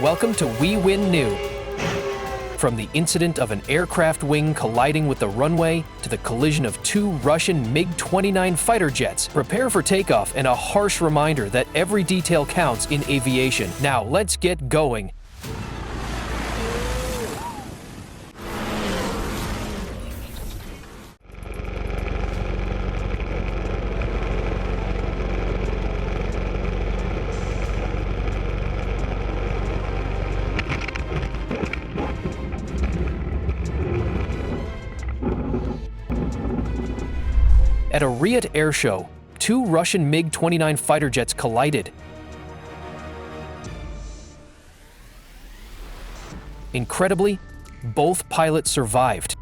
Welcome to We Win New. From the incident of an aircraft wing colliding with the runway to the collision of two Russian MiG-29 fighter jets, prepare for takeoff and a harsh reminder that every detail counts in aviation. Now let's get going. At a Riyadh airshow, two Russian MiG-29 fighter jets collided. Incredibly, both pilots survived.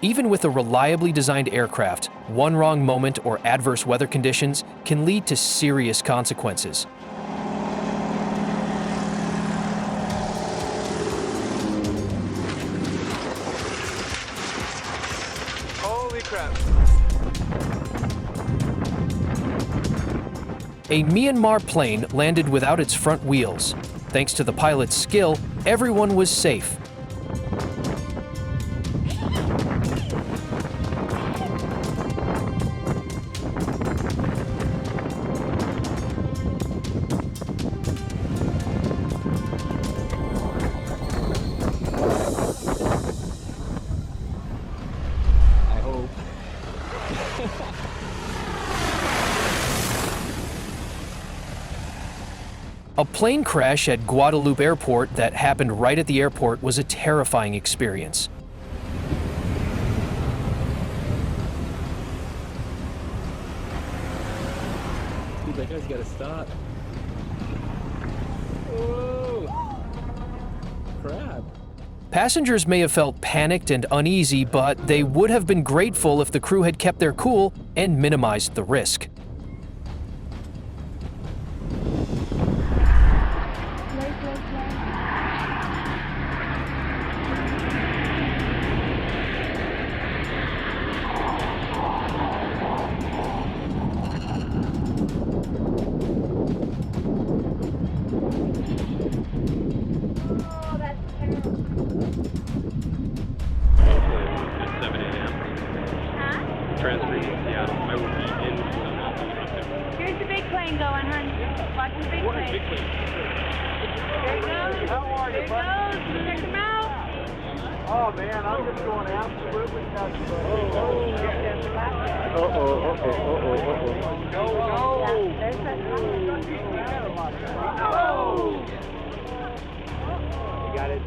Even with a reliably designed aircraft, one wrong moment or adverse weather conditions can lead to serious consequences. Holy crap. A Myanmar plane landed without its front wheels. Thanks to the pilot's skill, everyone was safe. A plane crash at Guadeloupe Airport that happened right at the airport was a terrifying experience. Dude, that guy's gotta stop. Whoa! Crap. Passengers may have felt panicked and uneasy, but they would have been grateful if the crew had kept their cool and minimized the risk. Here's the big plane going, hon. Watch the big plane. There it goes. How are you, There it goes. Check them out. Oh man, I'm just going absolutely nuts. Go. There's that. You got it.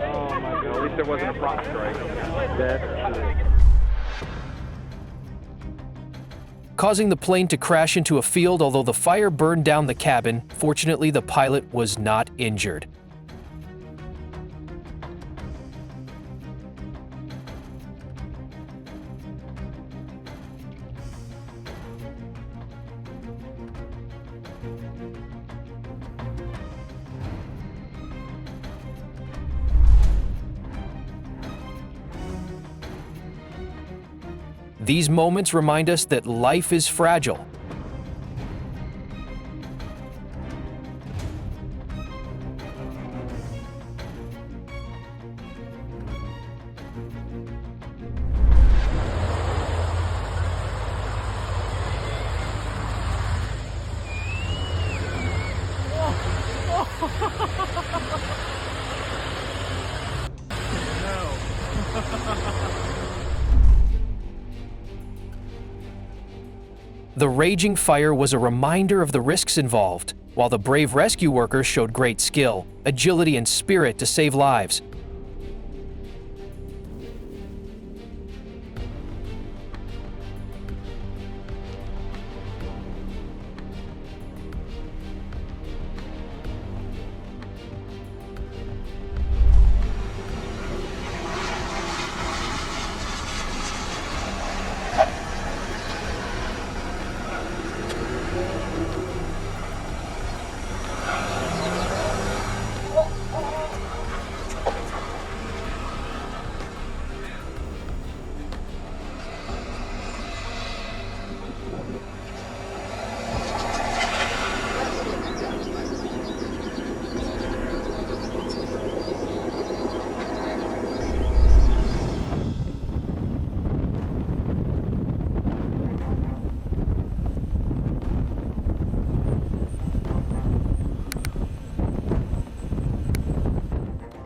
Oh my god, at least there wasn't a prop strike. Causing the plane to crash into a field, although the fire burned down the cabin. Fortunately, the pilot was not injured. These moments remind us that life is fragile. The raging fire was a reminder of the risks involved, while the brave rescue workers showed great skill, agility, and spirit to save lives.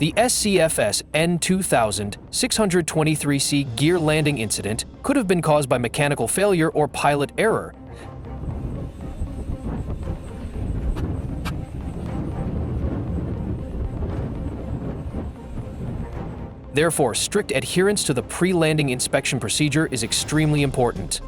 The SCFS N2000 623C gear landing incident could have been caused by mechanical failure or pilot error. Therefore, strict adherence to the pre-landing inspection procedure is extremely important.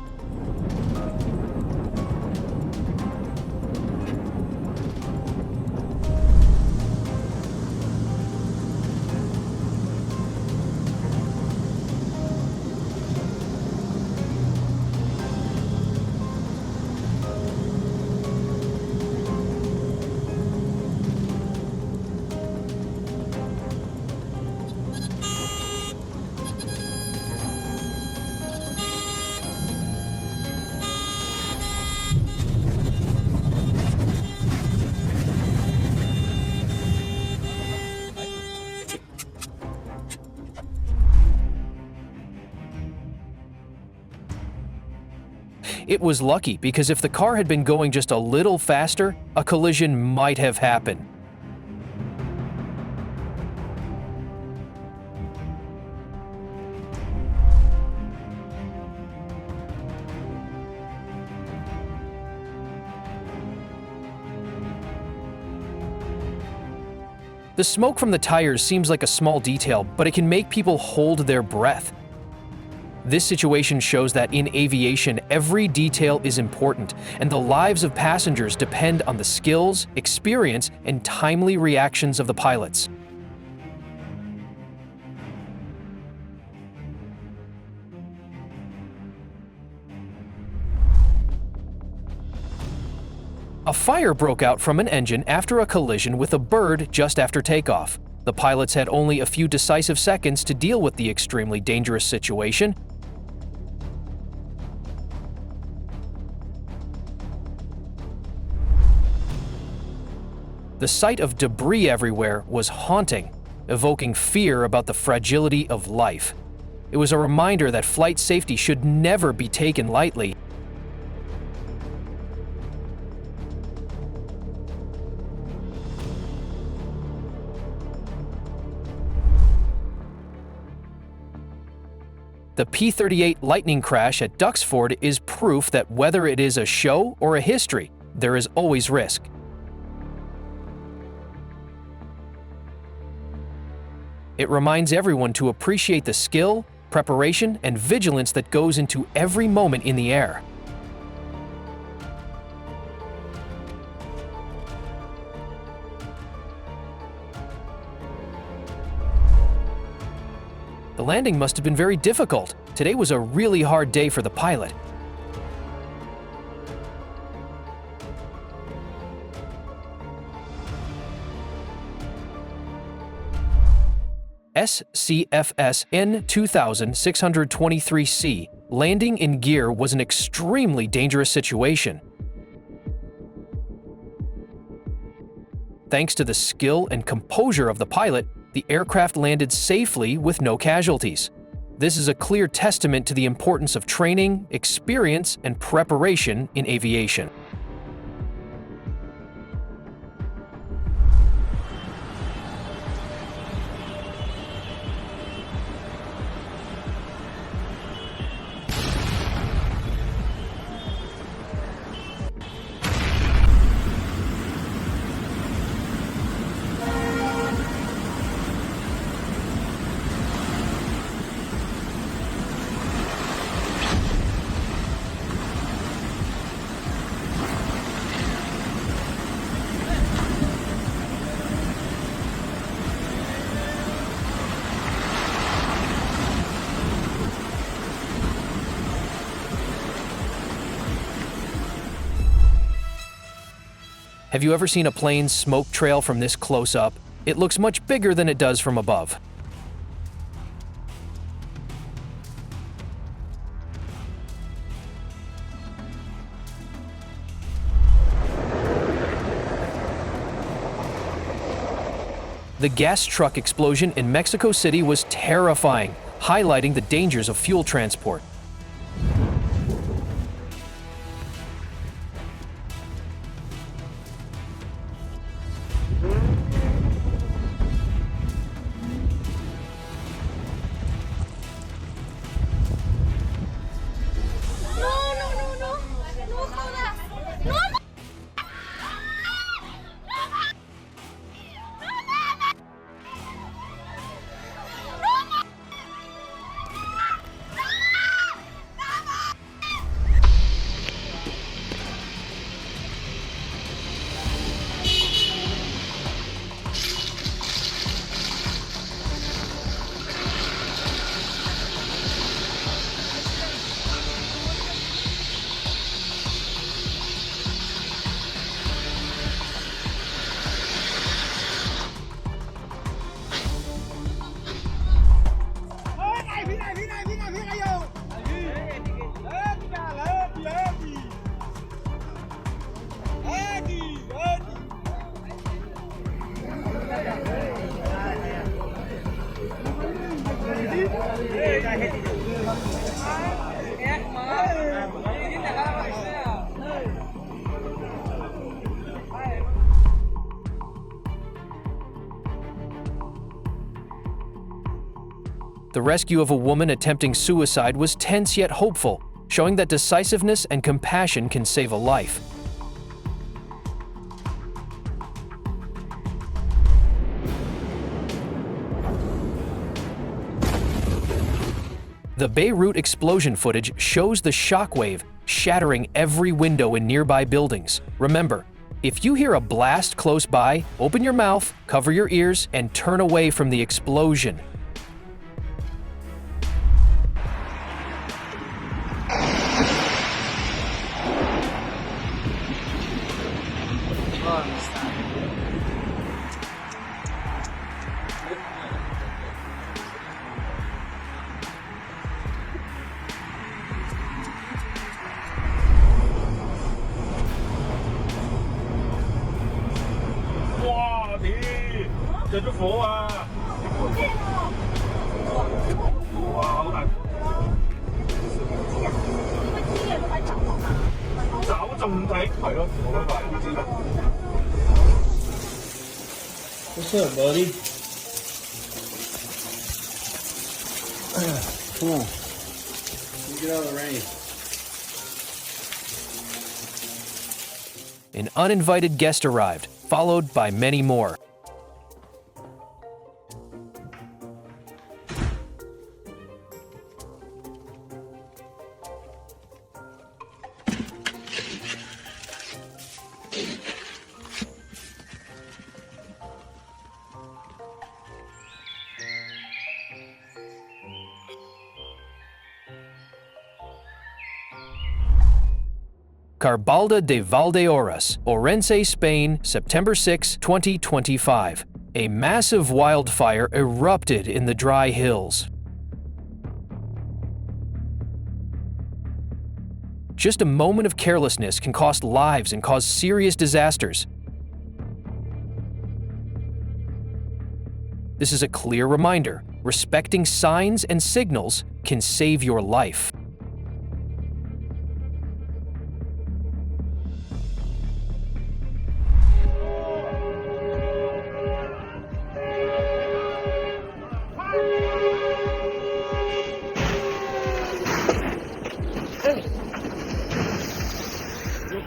It was lucky because if the car had been going just a little faster, a collision might have happened. The smoke from the tires seems like a small detail, but it can make people hold their breath. This situation shows that in aviation, every detail is important, and the lives of passengers depend on the skills, experience, and timely reactions of the pilots. A fire broke out from an engine after a collision with a bird just after takeoff. The pilots had only a few decisive seconds to deal with the extremely dangerous situation. The sight of debris everywhere was haunting, evoking fear about the fragility of life. It was a reminder that flight safety should never be taken lightly. The P-38 Lightning crash at Duxford is proof that whether it is a show or a history, there is always risk. It reminds everyone to appreciate the skill, preparation, and vigilance that goes into every moment in the air. The landing must have been very difficult. Today was a really hard day for the pilot. SCFS N2000 623C landing in gear was an extremely dangerous situation. Thanks to the skill and composure of the pilot, the aircraft landed safely with no casualties. This is a clear testament to the importance of training, experience, and preparation in aviation. Have you ever seen a plane's smoke trail from this close up? It looks much bigger than it does from above. The gas truck explosion in Mexico City was terrifying, highlighting the dangers of fuel transport. The rescue of a woman attempting suicide was tense yet hopeful, showing that decisiveness and compassion can save a life. The Beirut explosion footage shows the shockwave shattering every window in nearby buildings. Remember, if you hear a blast close by, open your mouth, cover your ears, and turn away from the explosion. What's up, buddy? Come on. Let me get out of the rain. An uninvited guest arrived, followed by many more. Carbalda de Valdeorras, Orense, Spain, September 6, 2025. A massive wildfire erupted in the dry hills. Just a moment of carelessness can cost lives and cause serious disasters. This is a clear reminder: respecting signs and signals can save your life.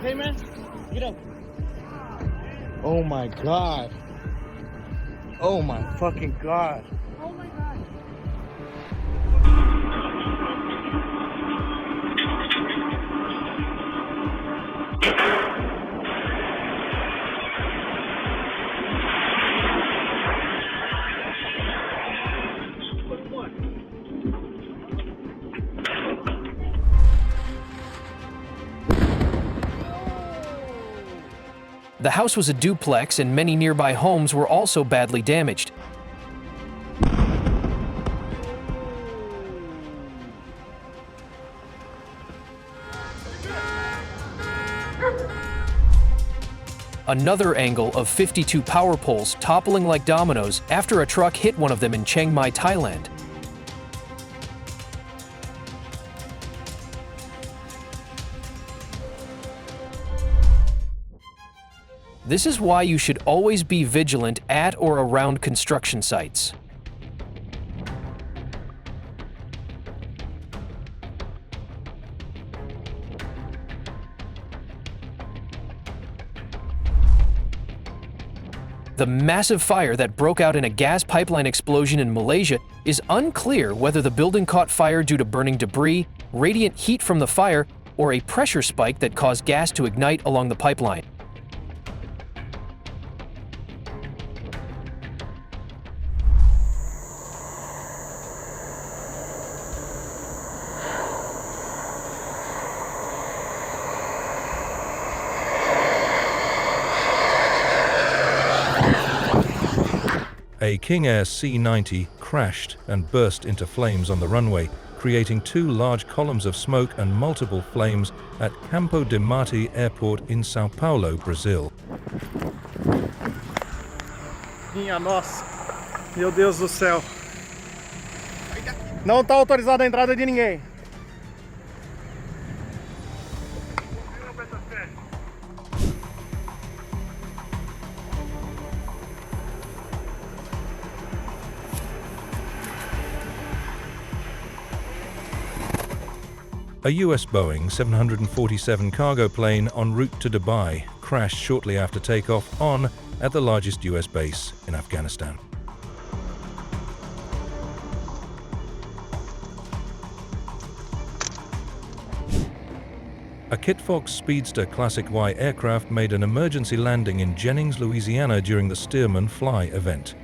Hey man, get up. Oh my god. Oh my fucking god. Oh my god. The house was a duplex, and many nearby homes were also badly damaged. Another angle of 52 power poles toppling like dominoes after a truck hit one of them in Chiang Mai, Thailand. This is why you should always be vigilant at or around construction sites. The massive fire that broke out in a gas pipeline explosion in Malaysia is unclear whether the building caught fire due to burning debris, radiant heat from the fire, or a pressure spike that caused gas to ignite along the pipeline. A King Air C-90 crashed and burst into flames on the runway, creating two large columns of smoke and multiple flames at Campo de Marte Airport in São Paulo, Brazil. Minha nossa, meu Deus do céu. Não está autorizada a entrada de ninguém. A US Boeing 747 cargo plane en route to Dubai crashed shortly after takeoff at the largest US base in Afghanistan. A Kitfox Speedster Classic Y aircraft made an emergency landing in Jennings, Louisiana during the Stearman Fly event.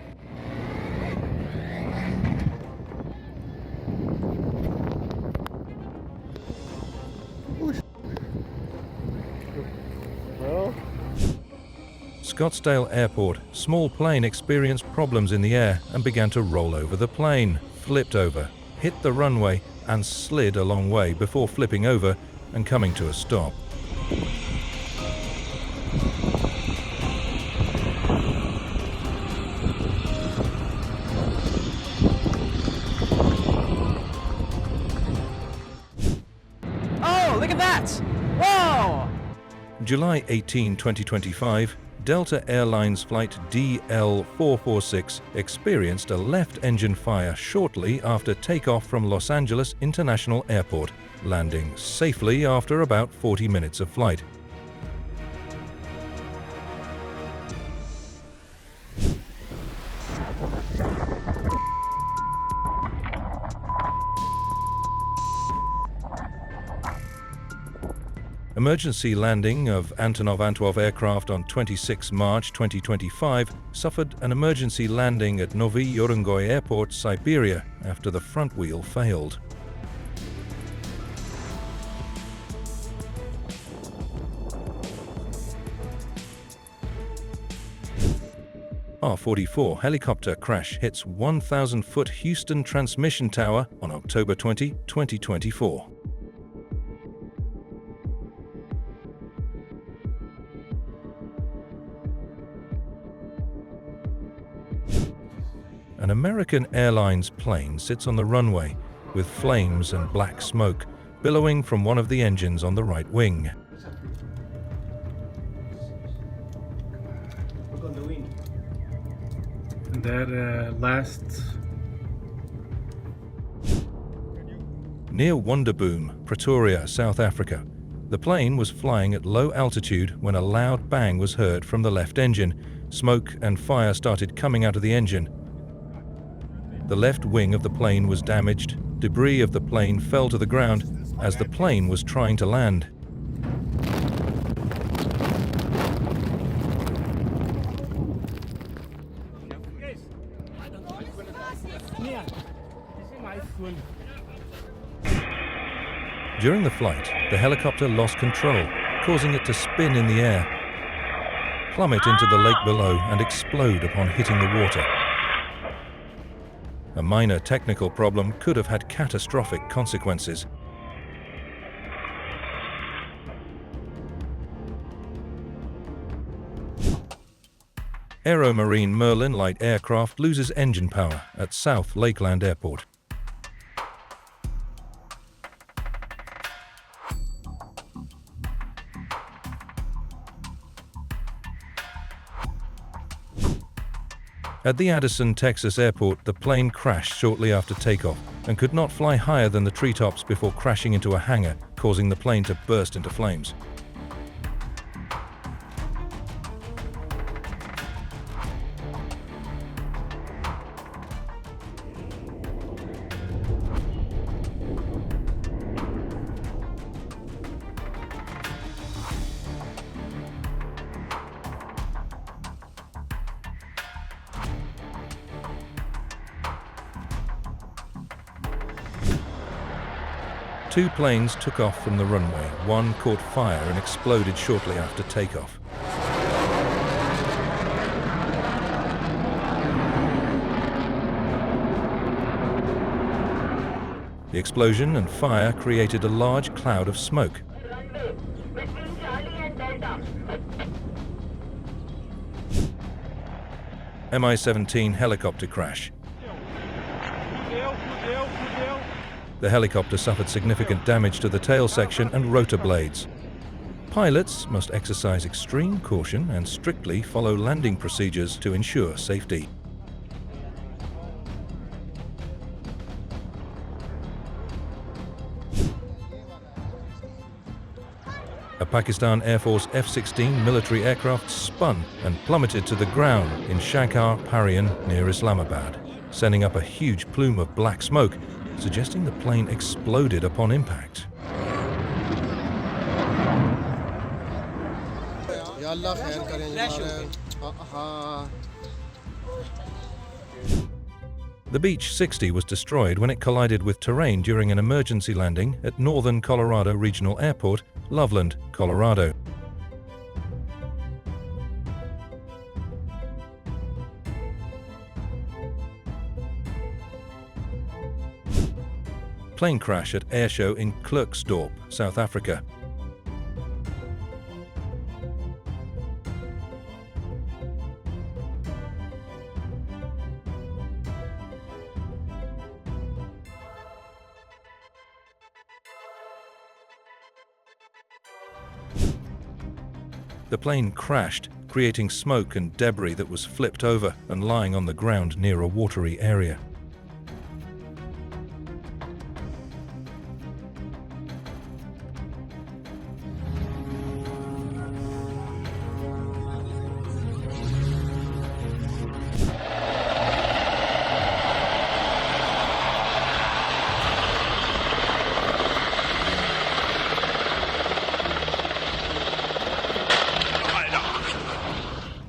Scottsdale Airport, small plane experienced problems in the air and began to roll over the plane, flipped over, hit the runway and slid a long way before flipping over and coming to a stop. Oh, look at that! Whoa! July 18, 2025, Delta Airlines flight DL446 experienced a left engine fire shortly after takeoff from Los Angeles International Airport, landing safely after about 40 minutes of flight. Emergency landing of Antonov Antwov aircraft on 26 March 2025 suffered an emergency landing at Novy Urengoy Airport, Siberia, after the front wheel failed. R-44 helicopter crash hits 1,000-foot Houston Transmission Tower on October 20, 2024. An American Airlines plane sits on the runway with flames and black smoke billowing from one of the engines on the right wing. That last... Near Wonderboom, Pretoria, South Africa, the plane was flying at low altitude when a loud bang was heard from the left engine. Smoke and fire started coming out of the engine. The left wing of the plane was damaged. Debris of the plane fell to the ground as the plane was trying to land. During the flight, the helicopter lost control, causing it to spin in the air, plummet into the lake below, and explode upon hitting the water. A minor technical problem could have had catastrophic consequences. Aeromarine Merlin light aircraft loses engine power at South Lakeland Airport. At the Addison, Texas airport, the plane crashed shortly after takeoff and could not fly higher than the treetops before crashing into a hangar, causing the plane to burst into flames. Two planes took off from the runway. One caught fire and exploded shortly after takeoff. The explosion and fire created a large cloud of smoke. Mi-17 helicopter crash. The helicopter suffered significant damage to the tail section and rotor blades. Pilots must exercise extreme caution and strictly follow landing procedures to ensure safety. A Pakistan Air Force F-16 military aircraft spun and plummeted to the ground in Shankar Parian near Islamabad, sending up a huge plume of black smoke, suggesting the plane exploded upon impact. The Beech 60 was destroyed when it collided with terrain during an emergency landing at Northern Colorado Regional Airport, Loveland, Colorado. Plane crash at airshow in Klerksdorp, South Africa. The plane crashed, creating smoke and debris that was flipped over and lying on the ground near a watery area.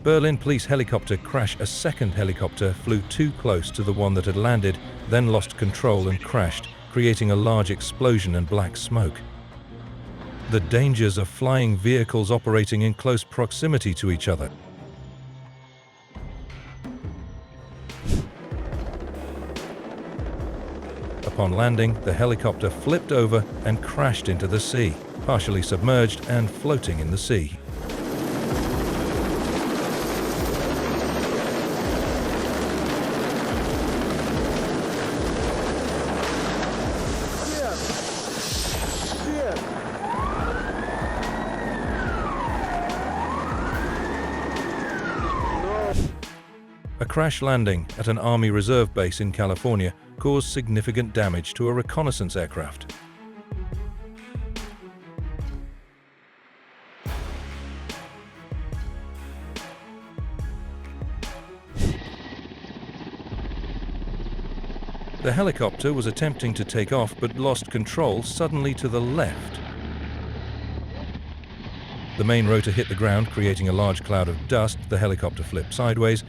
Berlin police helicopter crash. A second helicopter flew too close to the one that had landed, then lost control and crashed, creating a large explosion and black smoke. The dangers of flying vehicles operating in close proximity to each other. Upon landing, the helicopter flipped over and crashed into the sea, partially submerged and floating in the sea. A crash landing at an Army Reserve base in California caused significant damage to a reconnaissance aircraft. The helicopter was attempting to take off but lost control suddenly to the left. The main rotor hit the ground, creating a large cloud of dust. The helicopter flipped sideways.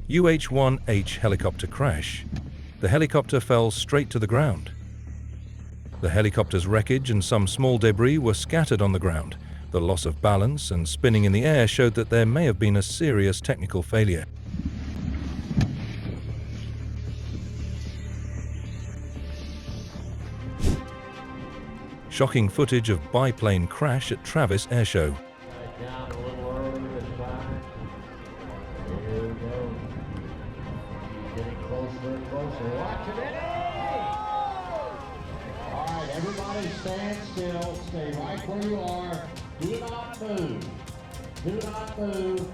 UH-1H helicopter crash. The helicopter fell straight to the ground. The helicopter's wreckage and some small debris were scattered on the ground. The loss of balance and spinning in the air showed that there may have been a serious technical failure. Shocking footage of biplane crash at Travis Airshow. Down a little early this time. Here we go. Getting closer and closer. Watch it, Eddie! All right, everybody stand still. Stay right where you are. Do not move. Do not move.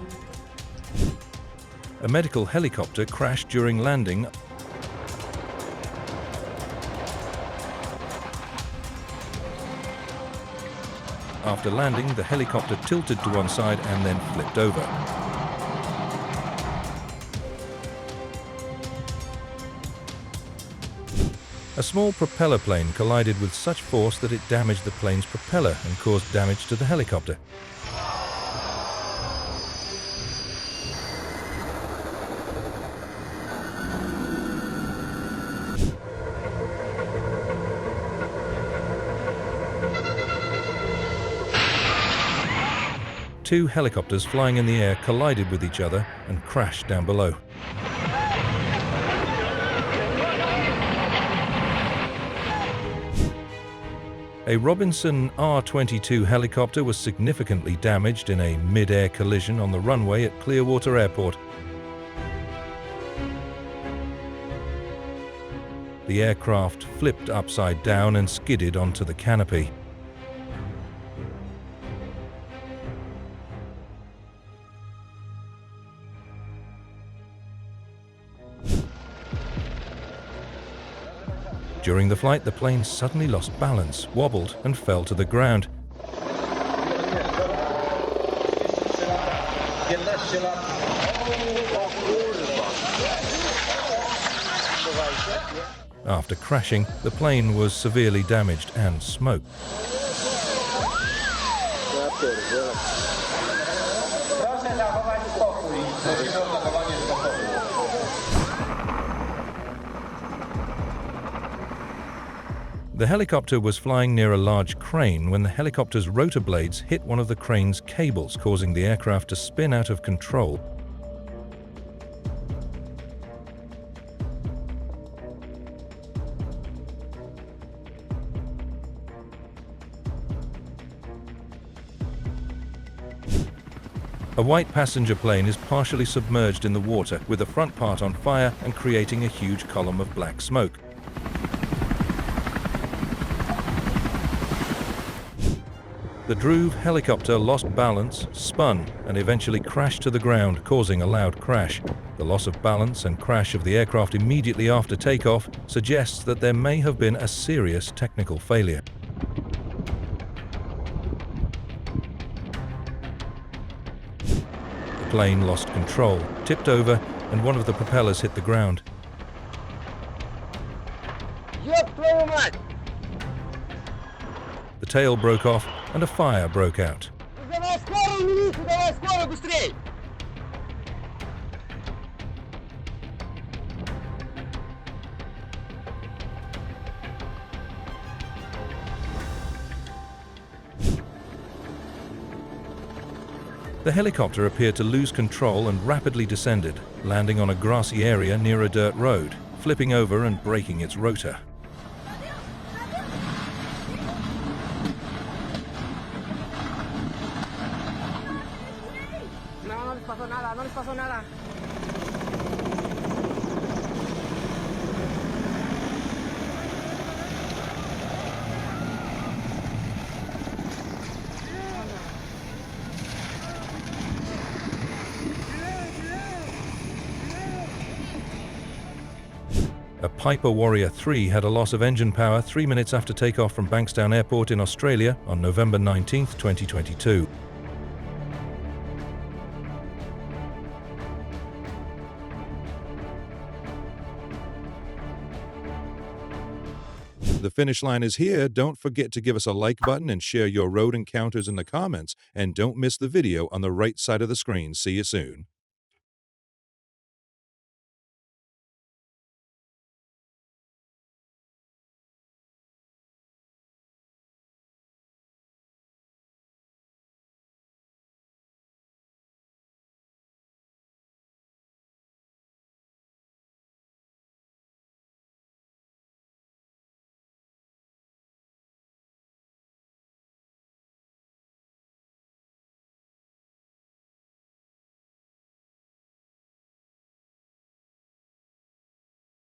A medical helicopter crashed during landing. After landing, the helicopter tilted to one side and then flipped over. A small propeller plane collided with such force that it damaged the plane's propeller and caused damage to the helicopter. Two helicopters flying in the air collided with each other and crashed down below. A Robinson R-22 helicopter was significantly damaged in a mid-air collision on the runway at Clearwater Airport. The aircraft flipped upside down and skidded onto the canopy. During the flight, the plane suddenly lost balance, wobbled, and fell to the ground. After crashing, the plane was severely damaged and smoked. The helicopter was flying near a large crane when the helicopter's rotor blades hit one of the crane's cables, causing the aircraft to spin out of control. A white passenger plane is partially submerged in the water, with the front part on fire and creating a huge column of black smoke. The Druve helicopter lost balance, spun, and eventually crashed to the ground, causing a loud crash. The loss of balance and crash of the aircraft immediately after takeoff suggests that there may have been a serious technical failure. The plane lost control, tipped over, and one of the propellers hit the ground. The tail broke off and a fire broke out. The helicopter appeared to lose control and rapidly descended, landing on a grassy area near a dirt road, flipping over and breaking its rotor. A Piper Warrior 3 had a loss of engine power 3 minutes after takeoff from Bankstown Airport in Australia on November 19, 2022. The finish line is here. Don't forget to give us a like button and share your road encounters in the comments. And don't miss the video on the right side of the screen. See you soon.